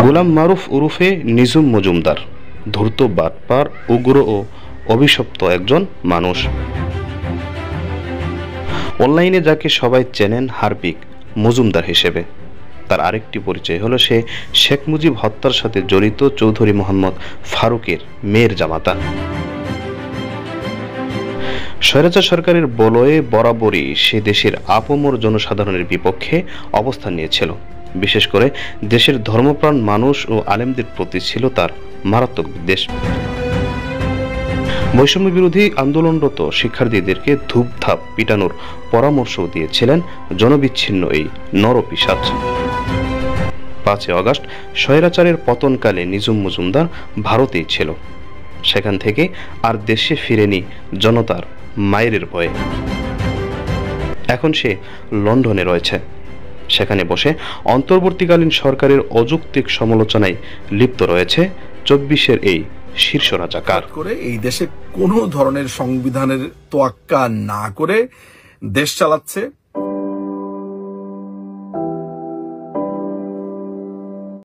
গোলাম মারুফ ওরফে নিজুম মজুমদার ধূর্ত, বাটপার, উগ্র ও অভিশপ্ত একজন মানুষ। অনলাইনে যাকে সবাই চেনেন হার্পিক মজুমদার হিসেবে, তার আরেকটি পরিচয় হলো সে শেখ মুজিব হত্যার সাথে জড়িত চৌধুরী মোহাম্মদ ফারুকের মেয়ের জামাতা। স্বৈরাচার সরকারের বলয়ে বরাবরই সে দেশের আপামর জনসাধারণের বিপক্ষে অবস্থান নিয়েছিল। বিশেষ করে দেশের ধর্মপ্রাণ মানুষ ও আলেমদের প্রতি ছিল তার মারাত্মক বিদ্বেষ। বৈষম্য বিরোধী আন্দোলনরত শিক্ষার্থীদেরকে ধূপধাপ পিটানোর পরামর্শও দিয়েছিলেন জনবিচ্ছিন্ন এই নরপিশাচ। 5 আগস্ট স্বৈরাচারের পতনকালে নিজুম মজুমদার ভারতেই ছিল। সেখান থেকে আর দেশে ফিরেনি জনতার মায়ের ভয়ে। এখন সে লন্ডনে রয়েছে। সেখানে বসে অন্তর্বর্তীকালীন সরকারের অযৌক্তিক সমালোচনায় লিপ্ত রয়েছে 24-এর এই শীর্ষ রাজাকার। করে এই দেশে কোনো ধরনের সংবিধানের তোয়াক্কা না করে দেশ চালাচ্ছে।